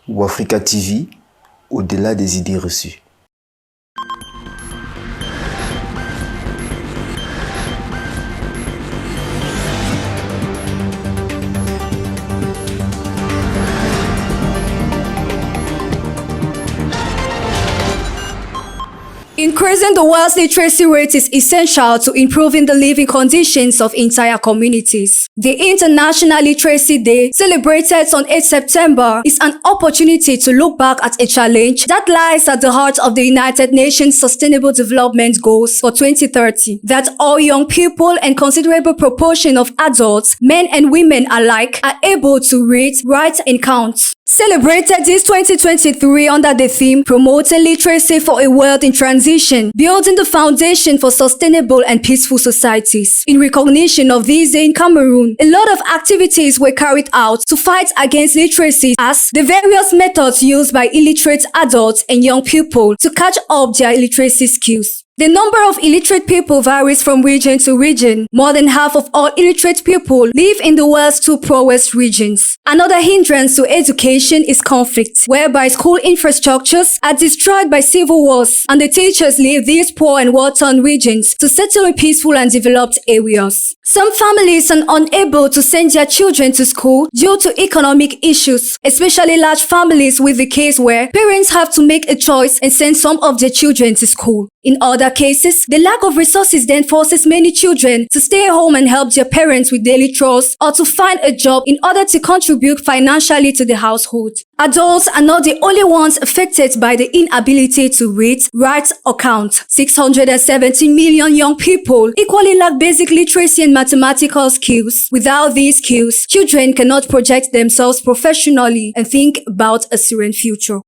Wafrika TV, au-delà des idées reçues. Increasing the world's literacy rate is essential to improving the living conditions of entire communities. The International Literacy Day, celebrated on 8 September, is an opportunity to look back at a challenge that lies at the heart of the United Nations Sustainable Development Goals for 2030, that all young people and considerable proportion of adults, men and women alike, are able to read, write, and count. Celebrated this 2023 under the theme Promoting Literacy for a World in Transition, building the foundation for sustainable and peaceful societies. In recognition of this day in Cameroon, a lot of activities were carried out to fight against literacy, as the various methods used by illiterate adults and young people to catch up their literacy skills. The number of illiterate people varies from region to region. More than half of all illiterate people live in the world's two poorest regions. Another hindrance to education is conflict, whereby school infrastructures are destroyed by civil wars, and the teachers leave these poor and war-torn regions to settle in peaceful and developed areas. Some families are unable to send their children to school due to economic issues, especially large families, with the case where parents have to make a choice and send some of their children to school. In other cases, the lack of resources then forces many children to stay at home and help their parents with daily chores, or to find a job in order to contribute financially to the household. Adults are not the only ones affected by the inability to read, write, or count. 670 million young people equally lack basic literacy and mathematical skills. Without these skills, children cannot project themselves professionally and think about a serene future.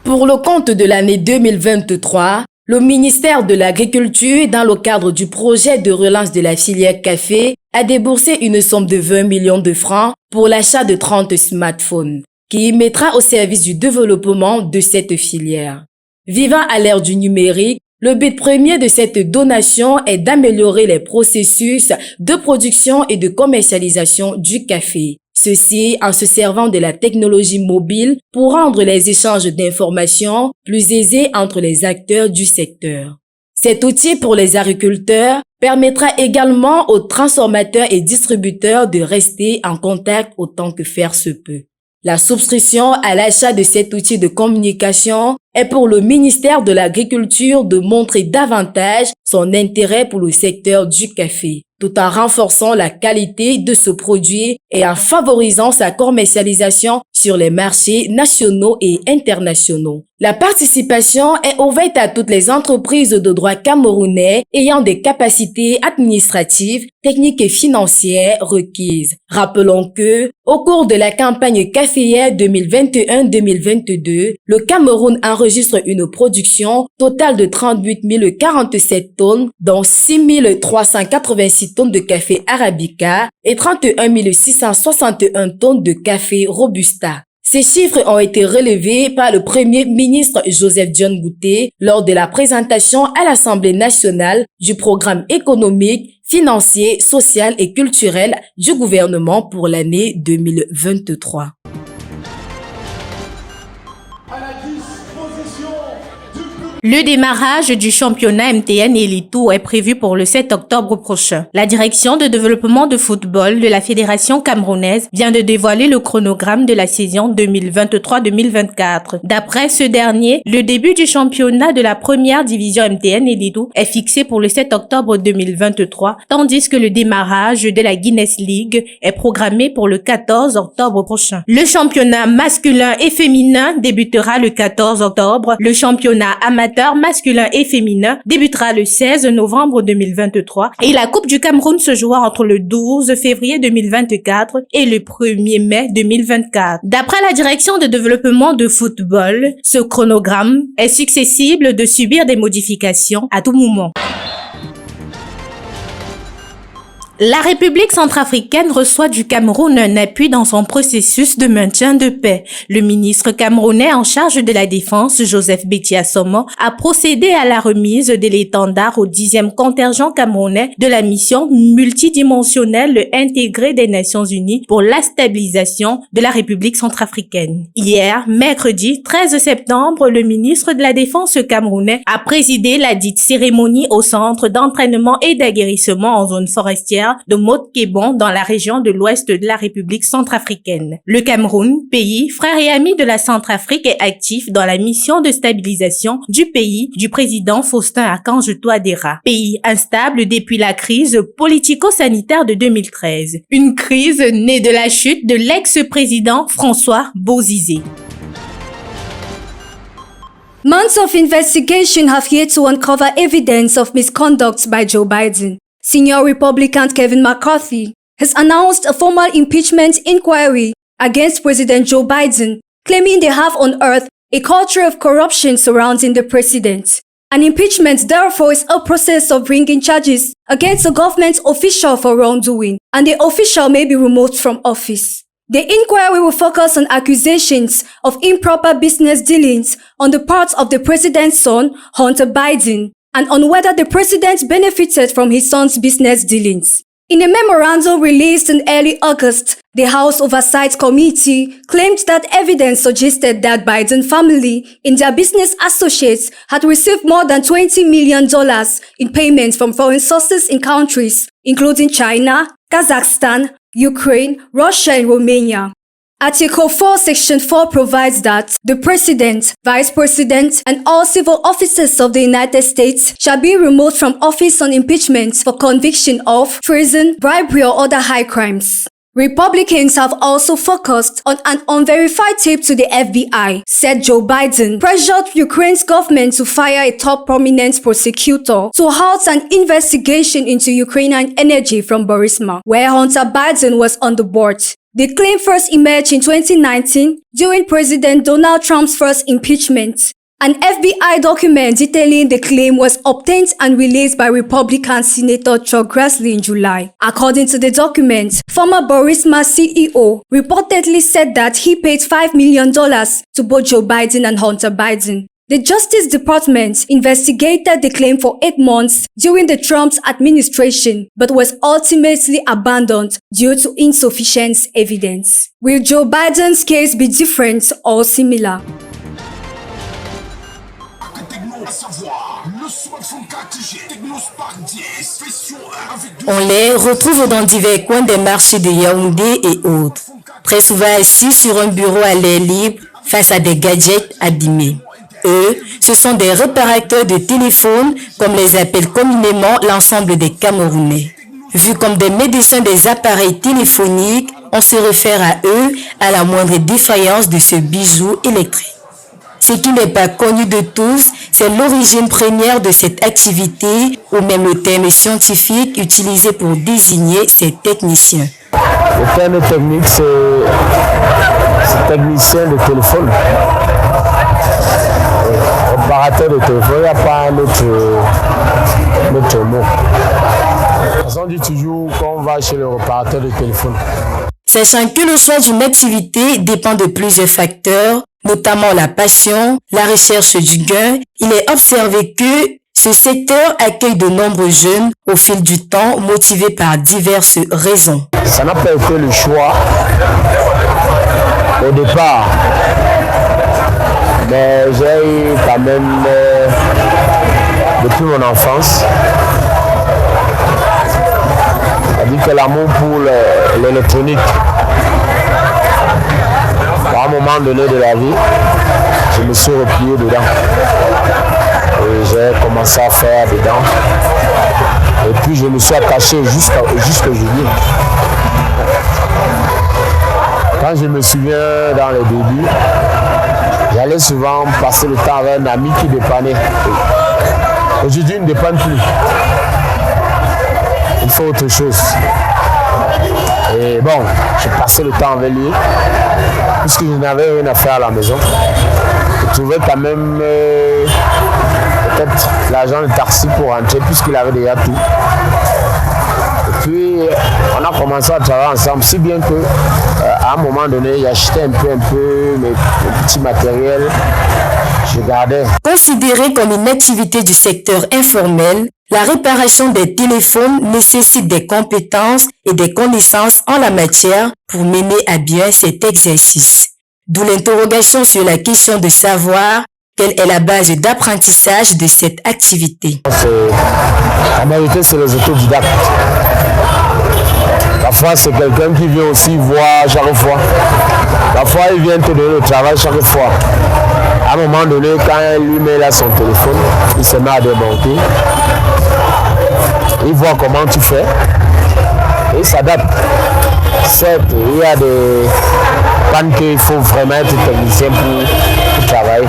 Pour le compte de l'année 2023, le ministère de l'Agriculture, dans le cadre du projet de relance de la filière café, a déboursé une somme de 20 millions de francs pour l'achat de 30 smartphones, qui y mettra au service du développement de cette filière. Vivant à l'ère du numérique, le but premier de cette donation est d'améliorer les processus de production et de commercialisation du café. Ceci en se servant de la technologie mobile pour rendre les échanges d'informations plus aisés entre les acteurs du secteur. Cet outil pour les agriculteurs permettra également aux transformateurs et distributeurs de rester en contact autant que faire se peut. La souscription à l'achat de cet outil de communication est pour le ministère de l'Agriculture de montrer davantage son intérêt pour le secteur du café, tout en renforçant la qualité de ce produit et en favorisant sa commercialisation sur les marchés nationaux et internationaux. La participation est ouverte à toutes les entreprises de droit camerounais ayant des capacités administratives, techniques et financières requises. Rappelons que, au cours de la campagne caféière 2021-2022, le Cameroun enregistre une production totale de 38 047 tonnes, dont 6 386 tonnes de café arabica et 31 661 tonnes de café robusta. Ces chiffres ont été relevés par le Premier ministre Joseph John Gouté lors de la présentation à l'Assemblée nationale du programme économique, financier, social et culturel du gouvernement pour l'année 2023. Le démarrage du championnat MTN Elite Tour est prévu pour le 7 octobre prochain. La direction de développement de football de la Fédération camerounaise vient de dévoiler le chronogramme de la saison 2023-2024. D'après ce dernier, le début du championnat de la première division MTN Elite Tour est fixé pour le 7 octobre 2023, tandis que le démarrage de la Guinness League est programmé pour le 14 octobre prochain. Le championnat masculin et féminin débutera le 14 octobre. Le championnat amateur masculin et féminin débutera le 16 novembre 2023 et la Coupe du Cameroun se jouera entre le 12 février 2024 et le 1er mai 2024. D'après la direction de développement de football, ce chronogramme est susceptible de subir des modifications à tout moment. La République centrafricaine reçoit du Cameroun un appui dans son processus de maintien de paix. Le ministre camerounais en charge de la Défense, Joseph Betty-Assomo, a procédé à la remise de l'étendard au 10e contingent camerounais de la mission multidimensionnelle intégrée des Nations Unies pour la stabilisation de la République centrafricaine. Hier, mercredi 13 septembre, le ministre de la Défense camerounais a présidé la dite cérémonie au centre d'entraînement et d'aguerrissement en zone forestière de Motkébon dans la région de l'ouest de la République centrafricaine. Le Cameroun, pays frère et ami de la Centrafrique, est actif dans la mission de stabilisation du pays du président Faustin Archange Touadéra. Pays instable depuis la crise politico-sanitaire de 2013. Une crise née de la chute de l'ex-président François Bozizé. Months of investigation have yet to uncover evidence of misconduct by Joe Biden. Senior Republican Kevin McCarthy has announced a formal impeachment inquiry against President Joe Biden, claiming they have unearthed a culture of corruption surrounding the president. An impeachment, therefore, is a process of bringing charges against a government official for wrongdoing, and the official may be removed from office. The inquiry will focus on accusations of improper business dealings on the part of the president's son, Hunter Biden, and on whether the president benefited from his son's business dealings. In a memorandum released in early August, the House Oversight Committee claimed that evidence suggested that Biden family and their business associates had received more than $20 million in payments from foreign sources in countries including China, Kazakhstan, Ukraine, Russia, and Romania. Article 4, Section 4 provides that the President, Vice President, and all civil officers of the United States shall be removed from office on impeachment for conviction of treason, bribery, or other high crimes. Republicans have also focused on an unverified tape to the FBI, said Joe Biden pressured Ukraine's government to fire a top prominent prosecutor to halt an investigation into Ukrainian energy from Burisma, where Hunter Biden was on the board. The claim first emerged in 2019 during President Donald Trump's first impeachment. An FBI document detailing the claim was obtained and released by Republican Senator Chuck Grassley in July. According to the document, former Burisma CEO reportedly said that he paid $5 million to both Joe Biden and Hunter Biden. The Justice Department investigated the claim for 8 months during the Trump administration, but was ultimately abandoned due to insufficient evidence. Will Joe Biden's case be different or similar? On les retrouve dans divers coins des marchés de Yaoundé et autres, très souvent assis sur un bureau à l'air libre face à des gadgets abîmés. Eux, ce sont des réparateurs de téléphones, comme les appelle communément l'ensemble des Camerounais. Vus comme des médecins des appareils téléphoniques, on se réfère à eux à la moindre défaillance de ce bijou électrique. Ce qui n'est pas connu de tous, c'est l'origine première de cette activité, ou même le terme scientifique utilisé pour désigner ces techniciens. Le terme technique, c'est technicien de téléphone. Réparateur de téléphone, il n'y a pas un autre mot. On dit toujours qu'on va chez le réparateur de téléphone. Sachant que le choix d'une activité dépend de plusieurs facteurs, notamment la passion, la recherche du gain, il est observé que ce secteur accueille de nombreux jeunes au fil du temps, motivés par diverses raisons. Ça n'a pas été le choix au départ, mais j'ai eu quand même, depuis mon enfance, c'est-à-dire que l'amour pour l'électronique. À un moment donné de la vie, je me suis replié dedans. Et j'ai commencé à faire dedans. Et puis je me suis attaché jusqu'aujourd'hui. Quand je me souviens dans les débuts, j'allais souvent passer le temps avec un ami qui dépannait. Aujourd'hui, il ne dépanne plus. Il faut autre chose. Et bon, j'ai passé le temps avec lui, puisque je n'avais rien à faire à la maison. Je trouvais quand même peut-être l'argent de taxi pour rentrer, puisqu'il avait déjà tout. Et puis on a commencé à travailler ensemble, si bien que à un moment donné, il achetait un peu mes petits matériels, je gardais. Considérée comme une activité du secteur informel, la réparation des téléphones nécessite des compétences et des connaissances en la matière pour mener à bien cet exercice. D'où l'interrogation sur la question de savoir quelle est la base d'apprentissage de cette activité. La majorité, c'est les autodidactes. Parfois, c'est quelqu'un qui vient aussi voir chaque fois. Parfois, il vient te donner le travail chaque fois. À un moment donné, quand lui-même a son téléphone, il se met à démonter. Il voit comment tu fais et il s'adapte. Certes, il y a des pannes qu'il faut vraiment être technicien pour travailler.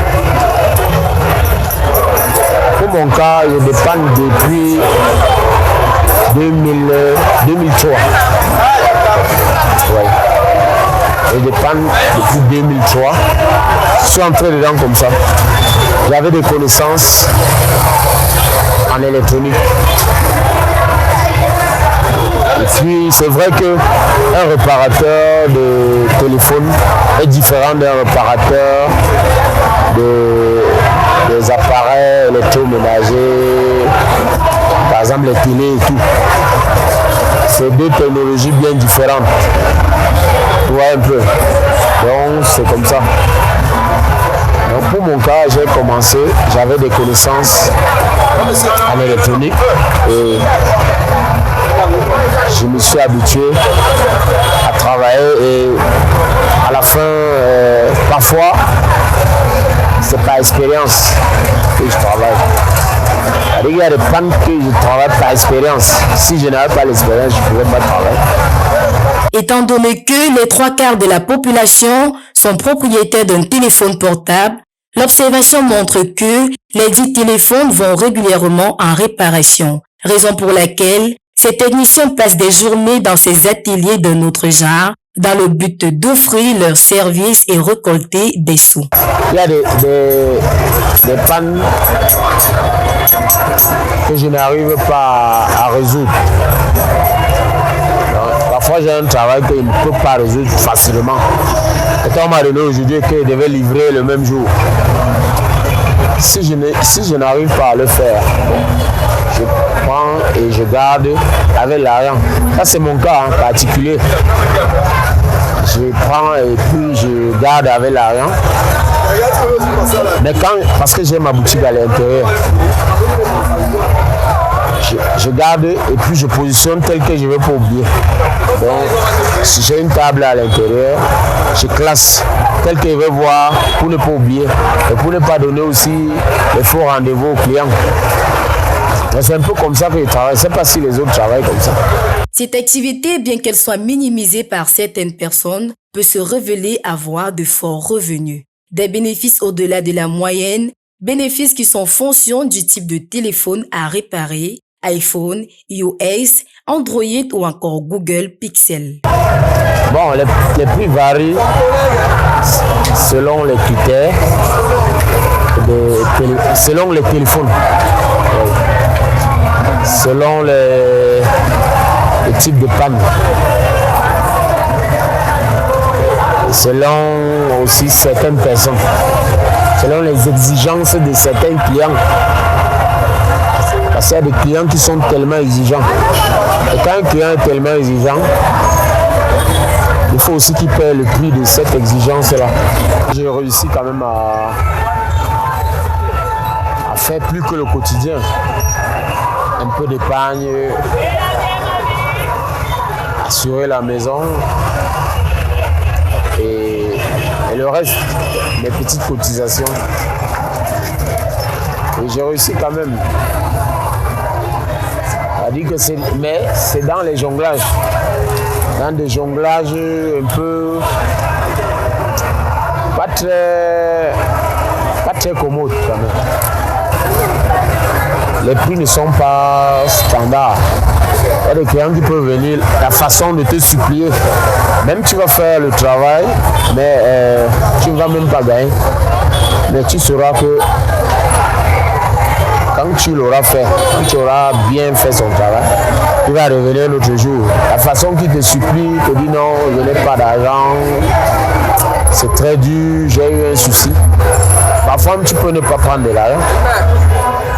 Pour mon cas, il y a des pannes depuis 2003. Ouais. Et des pannes depuis 2003. Je suis entré dedans comme ça. J'avais des connaissances en électronique. Et puis c'est vrai qu'un réparateur de téléphone est différent d'un réparateur des appareils électroménagers, par exemple les télés et tout. C'est deux technologies bien différentes. Tu vois un peu. Donc c'est comme ça. Donc pour mon cas, j'ai commencé, j'avais des connaissances en électronique et je me suis habitué à travailler et à la fin, parfois, c'est par expérience que je travaille. Il y a des pannes que je travaille par expérience. Si je n'avais pas l'expérience, je ne pouvais pas travailler. Étant donné que les 3/4 de la population sont propriétaires d'un téléphone portable, l'observation montre que les dits téléphones vont régulièrement en réparation, raison pour laquelle ces techniciens passent des journées dans ces ateliers d'un autre genre dans le but d'offrir leurs services et récolter des sous. Il y a des pannes que je n'arrive pas à résoudre. Parfois, j'ai un travail que je ne peux pas résoudre facilement. Et quand on m'a donné aujourd'hui que je devais livrer le même jour, si je n'arrive pas à le faire, je prends et je garde avec l'argent. Ça, c'est mon cas particulier. Je prends et puis je garde avec l'argent. Mais parce que j'ai ma boutique à l'intérieur, je garde et puis je positionne tel que je ne veux pas oublier. Donc, si j'ai une table à l'intérieur, je classe tel que je veux voir pour ne pas oublier et pour ne pas donner aussi les faux rendez-vous aux clients. C'est un peu comme ça que je travaille. Je ne sais pas si les autres travaillent comme ça. Cette activité, bien qu'elle soit minimisée par certaines personnes, peut se révéler avoir de forts revenus. Des bénéfices au-delà de la moyenne, bénéfices qui sont fonction du type de téléphone à réparer, iPhone, iOS, Android ou encore Google Pixel. Bon, les prix varient selon les critères, selon les téléphones, selon les types de panne, selon aussi certaines personnes, selon les exigences de certains clients. Parce qu'il y a des clients qui sont tellement exigeants. Et quand un client est tellement exigeant, il faut aussi qu'il paie le prix de cette exigence-là. J'ai réussi quand même à faire plus que le quotidien. Un peu d'épargne, assurer la maison et le reste, mes petites cotisations. Et j'ai réussi quand même. Mais c'est dans les jonglages. Dans des jonglages un peu pas très commodes quand même. Les prix ne sont pas standards. Il y a des clients qui peuvent venir, la façon de te supplier. Même tu vas faire le travail, mais tu ne vas même pas gagner. Mais tu sauras que quand tu l'auras fait, quand tu auras bien fait son travail, il va revenir l'autre jour. La façon qu'il te supplie, te dit non, je n'ai pas d'argent, c'est très dur, j'ai eu un souci. Parfois, tu peux ne pas prendre de l'argent.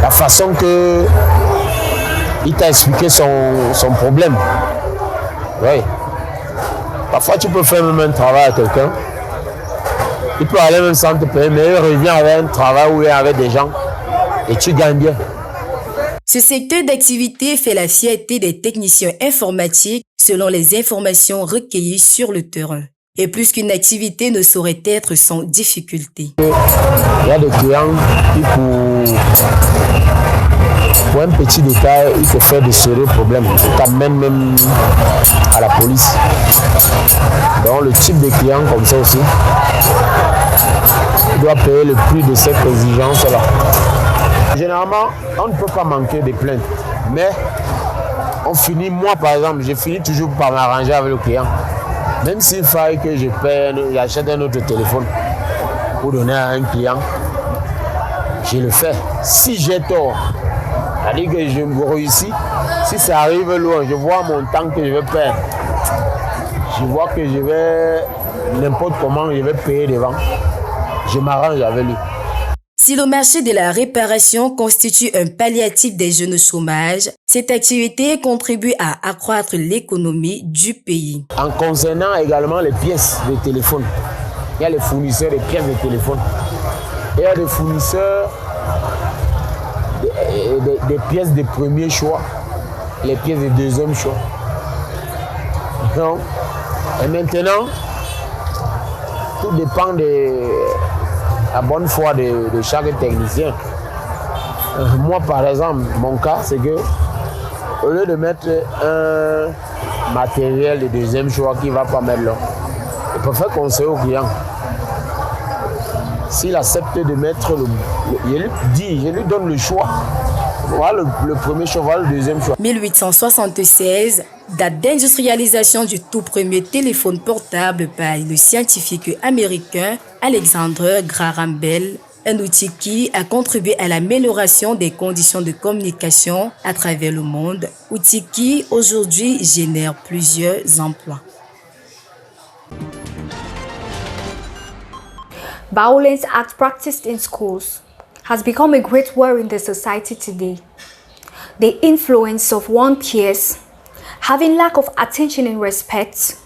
La façon que il t'a expliqué son problème. Oui. Parfois, tu peux faire même un travail à quelqu'un. Il peut aller même sans te payer, mais il revient avec un travail où il est avec des gens et tu gagnes bien. Ce secteur d'activité fait la fierté des techniciens informatiques selon les informations recueillies sur le terrain. Et plus qu'une activité ne saurait être sans difficulté. Il y a des clients qui pour un petit détail, il te fait de sérieux problèmes. Il t'amène même à la police. Donc le type de client comme ça aussi, il doit payer le prix de cette exigence-là. Généralement, on ne peut pas manquer de plaintes. Mais on finit, moi par exemple, je finis toujours par m'arranger avec le client. Même s'il faille que j'achète un autre téléphone pour donner à un client, je le fais. Si j'ai tort, c'est-à-dire que je réussis, si ça arrive loin, je vois mon temps que je vais perdre. Je vois que je vais, n'importe comment, je vais payer devant. Je m'arrange avec lui. Si le marché de la réparation constitue un palliatif des jeunes au chômage, cette activité contribue à accroître l'économie du pays. En concernant également les pièces de téléphone, il y a les fournisseurs de pièces de téléphone. Il y a des fournisseurs des pièces de premier choix, les pièces de deuxième choix. Donc, et maintenant, tout dépend de la bonne foi de chaque technicien. Moi, par exemple, mon cas, c'est que au lieu de mettre un matériel de deuxième choix qui ne va pas mettre là, je préfère conseiller au client. S'il accepte de mettre je lui donne le choix. Voilà le premier choix, voilà le deuxième choix. 1876, date d'industrialisation du tout premier téléphone portable par le scientifique américain Alexander Graham Bell, un outil qui a contribué à l'amélioration des conditions de communication à travers le monde, outil qui aujourd'hui génère plusieurs emplois. Violence acts practiced in schools has become a great worry in the society today. The influence of one peers, having lack of attention and respect,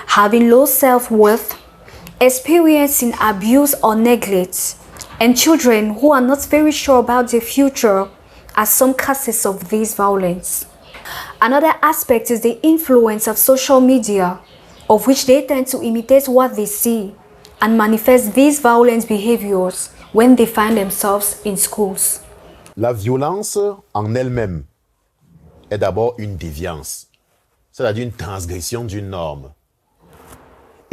having low self-worth, experiencing abuse or neglect, and children who are not very sure about their future are some causes of this violence. Another aspect is the influence of social media, of which they tend to imitate what they see and manifest these violent behaviors when they find themselves in schools. La violence en elle-même est d'abord une déviance, c'est-à-dire une transgression d'une norme.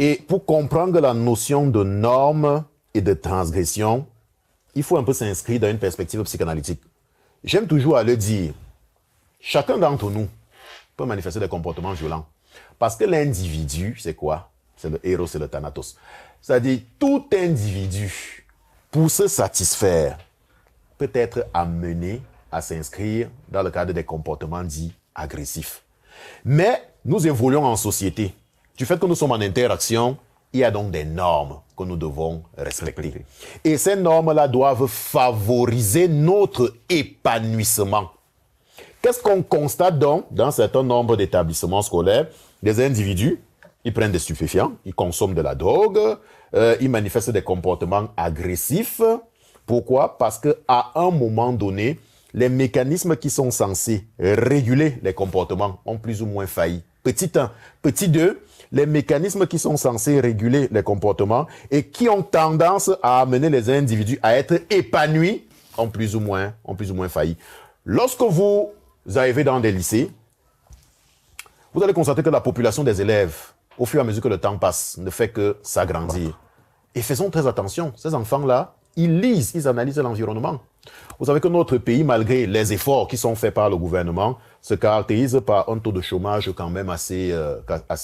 Et pour comprendre la notion de norme et de transgression, il faut un peu s'inscrire dans une perspective psychanalytique. J'aime toujours à le dire, chacun d'entre nous peut manifester des comportements violents. Parce que l'individu, c'est quoi? C'est le héros, c'est le thanatos. C'est-à-dire, tout individu, pour se satisfaire, peut être amené à s'inscrire dans le cadre des comportements dits agressifs. Mais nous évoluons en société. Du fait que nous sommes en interaction, il y a donc des normes que nous devons respecter. Et ces normes-là doivent favoriser notre épanouissement. Qu'est-ce qu'on constate donc dans un certain nombre d'établissements scolaires? Des individus, ils prennent des stupéfiants, ils consomment de la drogue, ils manifestent des comportements agressifs. Pourquoi? Parce qu'à un moment donné, les mécanismes qui sont censés réguler les comportements ont plus ou moins failli. Petit 1. Petit 2, les mécanismes qui sont censés réguler les comportements et qui ont tendance à amener les individus à être épanouis ont plus ou moins failli. Lorsque vous arrivez dans des lycées, vous allez constater que la population des élèves, au fur et à mesure que le temps passe, ne fait que s'agrandir. Et faisons très attention, ces enfants-là, ils lisent, ils analysent l'environnement. Vous savez que notre pays, malgré les efforts qui sont faits par le gouvernement, se caractérise par un taux de chômage quand même assez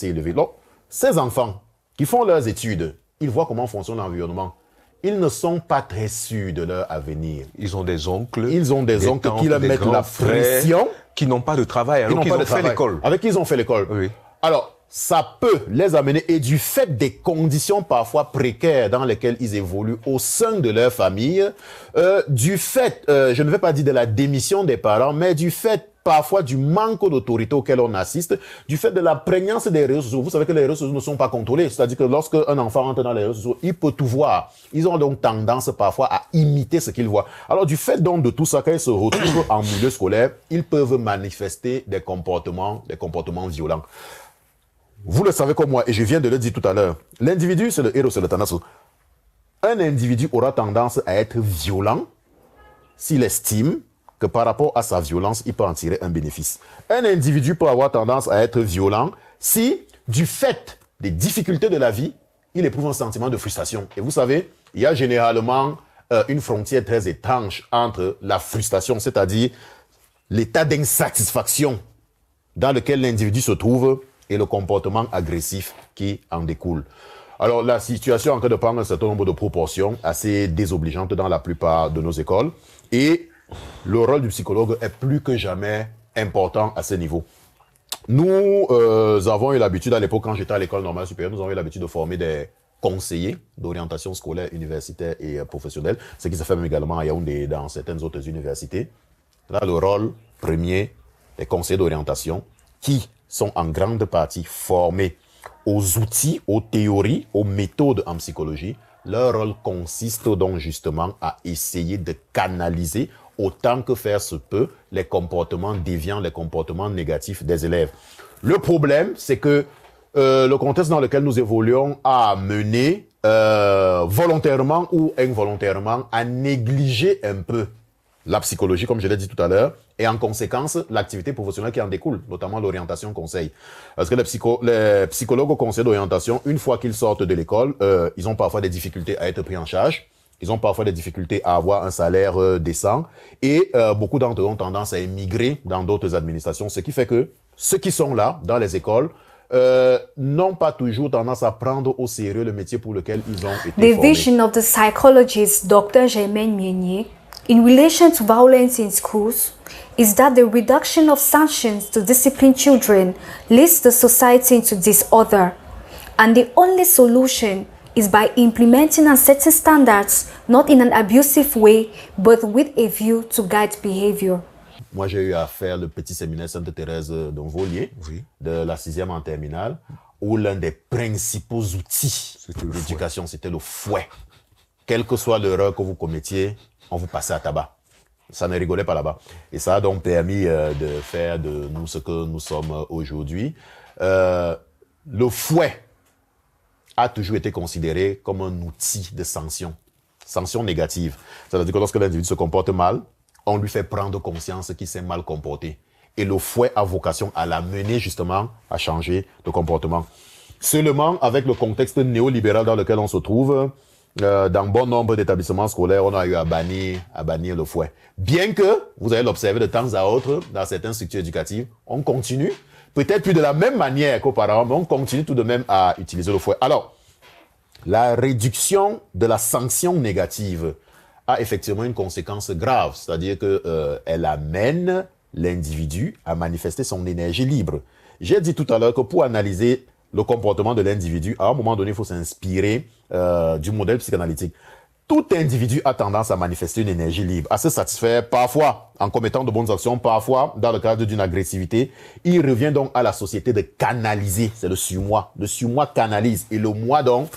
élevé. Donc, ces enfants qui font leurs études, ils voient comment fonctionne l'environnement. ils ne sont pas très sûrs de leur avenir. Ils ont des oncles. Ils ont des oncles qui leur mettent la pression. Qui n'ont pas de travail, alors qu'ils ont fait l'école. Avec qui ils ont fait l'école. Oui. Alors, ça peut les amener, et du fait des conditions parfois précaires dans lesquelles ils évoluent au sein de leur famille, du fait, je ne vais pas dire de la démission des parents, mais du fait parfois du manque d'autorité auquel on assiste, du fait de la prégnance des réseaux sociaux. Vous savez que les réseaux sociaux ne sont pas contrôlés, c'est-à-dire que lorsque un enfant entre dans les réseaux sociaux, il peut tout voir. Ils ont donc tendance parfois à imiter ce qu'ils voient. Alors du fait donc de tout ça, quand ils se retrouvent en milieu scolaire, ils peuvent manifester des comportements violents. Vous le savez comme moi, et je viens de le dire tout à l'heure, l'individu, c'est le héros, c'est le Thanatos. Un individu aura tendance à être violent s'il estime que par rapport à sa violence, il peut en tirer un bénéfice. Un individu peut avoir tendance à être violent si, du fait des difficultés de la vie, il éprouve un sentiment de frustration. Et vous savez, il y a généralement une frontière très étanche entre la frustration, c'est-à-dire l'état d'insatisfaction dans lequel l'individu se trouve, et le comportement agressif qui en découle. Alors, la situation est en train de prendre un certain nombre de proportions assez désobligeantes dans la plupart de nos écoles. Et le rôle du psychologue est plus que jamais important à ce niveau. Nous avons eu l'habitude, à l'époque, quand j'étais à l'école normale supérieure, nous avons eu l'habitude de former des conseillers d'orientation scolaire, universitaire et professionnelle, ce qui se fait même également à Yaoundé et dans certaines autres universités. Là, le rôle premier des conseillers d'orientation qui sont en grande partie formés aux outils, aux théories, aux méthodes en psychologie. Leur rôle consiste donc justement à essayer de canaliser autant que faire se peut les comportements déviants, les comportements négatifs des élèves. Le problème, c'est que le contexte dans lequel nous évoluons a mené volontairement ou involontairement à négliger un peu la psychologie, comme je l'ai dit tout à l'heure, et en conséquence, l'activité professionnelle qui en découle, notamment l'orientation conseil. Parce que les psychologues au conseil d'orientation, une fois qu'ils sortent de l'école, ils ont parfois des difficultés à être pris en charge, ils ont parfois des difficultés à avoir un salaire décent, et beaucoup d'entre eux ont tendance à émigrer dans d'autres administrations, ce qui fait que ceux qui sont là, dans les écoles, n'ont pas toujours tendance à prendre au sérieux le métier pour lequel ils ont été formés. The vision of the psychologist Dr. Germaine Mienier in relation to violence in schools is that the reduction of sanctions to discipline children leads the society into disorder, and the only solution is by implementing and setting standards not in an abusive way but with a view to guide behavior. Moi, j'ai eu à faire le petit séminaire Sainte-Thérèse d'Envolier, de la 6e en terminale, où l'un des principaux outils d'éducation, c'était le fouet. Quelle que soit l'erreur que vous commettiez, on vous passait à tabac. Ça ne rigolait pas là-bas. Et ça a donc permis de faire de nous ce que nous sommes aujourd'hui. Le fouet a toujours été considéré comme un outil de sanction négative. C'est-à-dire que lorsque l'individu se comporte mal, on lui fait prendre conscience qu'il s'est mal comporté. Et le fouet a vocation à l'amener justement à changer de comportement. Seulement, avec le contexte néolibéral dans lequel on se trouve, dans bon nombre d'établissements scolaires, on a eu à bannir le fouet. Bien que, vous allez l'observer de temps à autre, dans certaines structures éducatives, on continue, peut-être plus de la même manière qu'auparavant, mais on continue tout de même à utiliser le fouet. Alors, la réduction de la sanction négative a effectivement une conséquence grave, c'est-à-dire que elle amène l'individu à manifester son énergie libre. J'ai dit tout à l'heure que pour analyser le comportement de l'individu, à un moment donné, il faut s'inspirer du modèle psychanalytique. Tout individu a tendance à manifester une énergie libre, à se satisfaire, parfois en commettant de bonnes actions, parfois dans le cadre d'une agressivité. Il revient donc à la société de canaliser, c'est le surmoi. Le surmoi canalise et le moi donc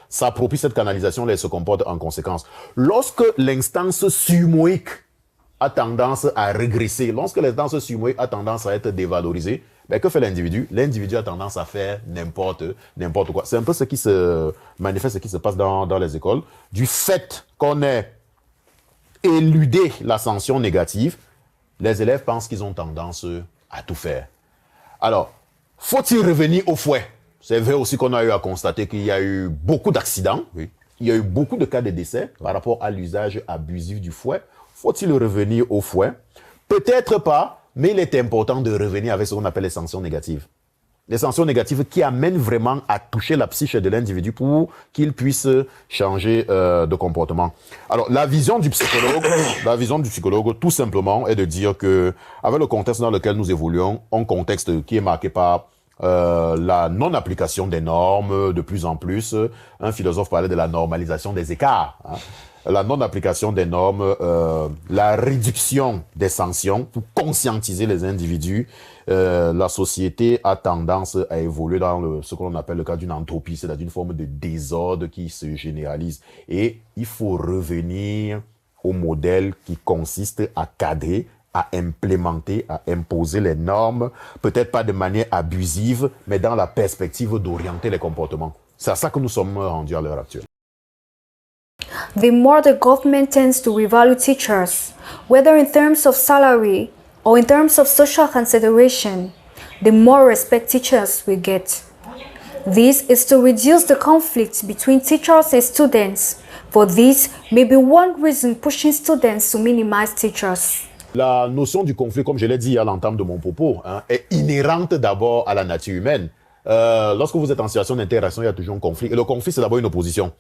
s'approprie cette canalisation et se comporte en conséquence. Lorsque l'instance surmoïque a tendance à régresser, lorsque l'instance surmoïque a tendance à être dévalorisée, ben, que fait l'individu? L'individu a tendance à faire n'importe quoi. C'est un peu ce qui se manifeste, ce qui se passe dans les écoles. Du fait qu'on ait éludé la sanction négative, les élèves pensent qu'ils ont tendance à tout faire. Alors, faut-il revenir au fouet? C'est vrai aussi qu'on a eu à constater qu'il y a eu beaucoup d'accidents. Oui. Il y a eu beaucoup de cas de décès par rapport à l'usage abusif du fouet. Faut-il revenir au fouet? Peut-être pas, mais il est important de revenir avec ce qu'on appelle les sanctions négatives. des sanctions négatives qui amènent vraiment à toucher la psyché de l'individu pour qu'il puisse changer de comportement. Alors, la vision du psychologue, tout simplement, est de dire que, avec le contexte dans lequel nous évoluons, un contexte qui est marqué par la non-application des normes de plus en plus. Un philosophe parlait de la normalisation des écarts. Hein. La non-application des normes, la réduction des sanctions pour conscientiser les individus. La société a tendance à évoluer dans ce que l'on appelle le cas d'une entropie, c'est-à-dire une forme de désordre qui se généralise. Et il faut revenir au modèle qui consiste à cadrer, à implémenter, à imposer les normes, peut-être pas de manière abusive, mais dans la perspective d'orienter les comportements. C'est à ça que nous sommes rendus à l'heure actuelle. The more the government tends to revalue teachers, whether in terms of salary or in terms of social consideration, the more respect teachers will get. This is to reduce the conflict between teachers and students, for this may be one reason pushing students to minimize teachers. La notion du conflit, comme je l'ai dit à l'entame de mon propos, est inhérente d'abord à la nature humaine. Lorsque vous êtes en situation d'interaction, il y a toujours un conflit. Et le conflit, c'est d'abord une opposition.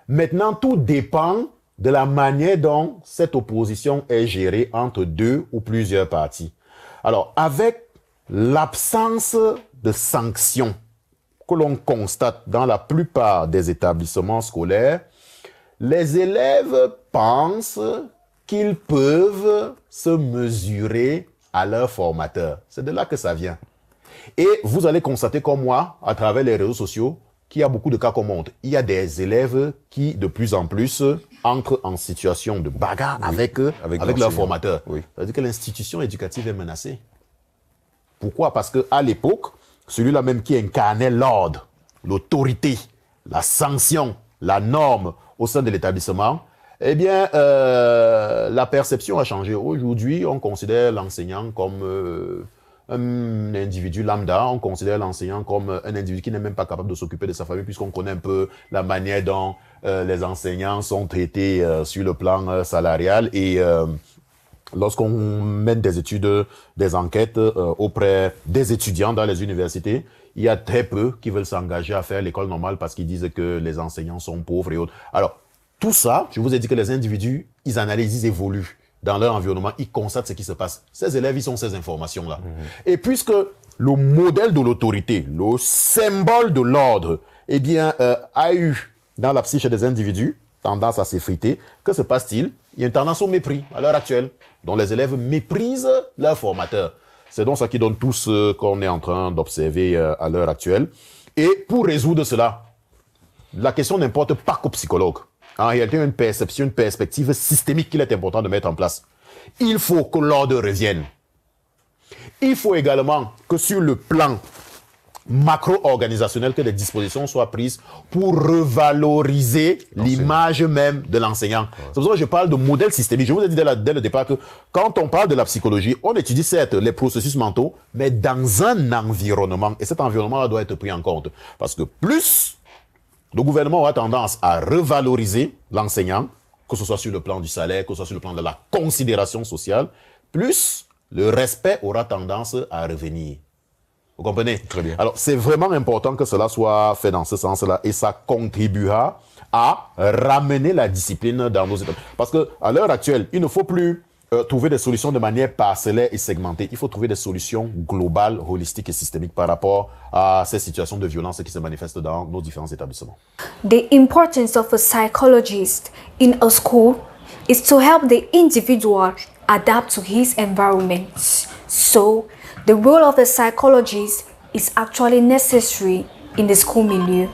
Maintenant, tout dépend de la manière dont cette opposition est gérée entre deux ou plusieurs parties. Alors, avec l'absence de sanctions que l'on constate dans la plupart des établissements scolaires, les élèves pensent qu'ils peuvent se mesurer à leur formateur. C'est de là que ça vient. Et vous allez constater comme moi, à travers les réseaux sociaux, qu'il y a beaucoup de cas qu'on montre. Il y a des élèves qui, de plus en plus, entrent en situation de bagarre avec leur formateur. Oui. C'est-à-dire que l'institution éducative est menacée. Pourquoi? Parce qu'à l'époque, celui-là même qui incarnait l'ordre, l'autorité, la sanction, la norme au sein de l'établissement, eh bien, la perception a changé. Aujourd'hui, on considère l'enseignant comme un individu lambda, on considère l'enseignant comme un individu qui n'est même pas capable de s'occuper de sa famille, puisqu'on connaît un peu la manière dont les enseignants sont traités sur le plan salarial. Et lorsqu'on mène des études, des enquêtes auprès des étudiants dans les universités, il y a très peu qui veulent s'engager à faire l'école normale parce qu'ils disent que les enseignants sont pauvres et autres. Alors, tout ça, je vous ai dit que les individus, ils analysent, ils évoluent dans leur environnement, ils constatent ce qui se passe. Ces élèves, ils ont ces informations-là. Et puisque le modèle de l'autorité, le symbole de l'ordre, eh bien, a eu, dans la psyché des individus, tendance à s'effriter, que se passe-t-il? Il y a une tendance au mépris, à l'heure actuelle, dont les élèves méprisent leur formateur. C'est donc ça qui donne tout ce qu'on est en train d'observer à l'heure actuelle. Et pour résoudre cela, la question n'importe pas qu'aux psychologues. En réalité, une perception, une perspective systémique qu'il est important de mettre en place. Il faut que l'ordre revienne. Il faut également que sur le plan macro-organisationnel, que des dispositions soient prises pour revaloriser l'image même de l'enseignant. C'est pour ça que je parle de modèle systémique. Je vous ai dit dès le départ que quand on parle de la psychologie, on étudie certes les processus mentaux, mais dans un environnement. Et cet environnement doit être pris en compte. Parce que plus le gouvernement aura tendance à revaloriser l'enseignant, que ce soit sur le plan du salaire, que ce soit sur le plan de la considération sociale, plus le respect aura tendance à revenir. Vous comprenez? Très bien. Alors, c'est vraiment important que cela soit fait dans ce sens-là et ça contribuera à ramener la discipline dans nos états. Parce qu'à l'heure actuelle, il ne faut plus trouver des solutions de manière parcellaire et segmentée. Il faut trouver des solutions globales, holistiques et systémiques par rapport à ces situations de violence qui se manifestent dans nos différents établissements. The importance of a psychologist in a school is to help the individual adapt to his environment. So, the role of a psychologist is actually necessary in the school milieu.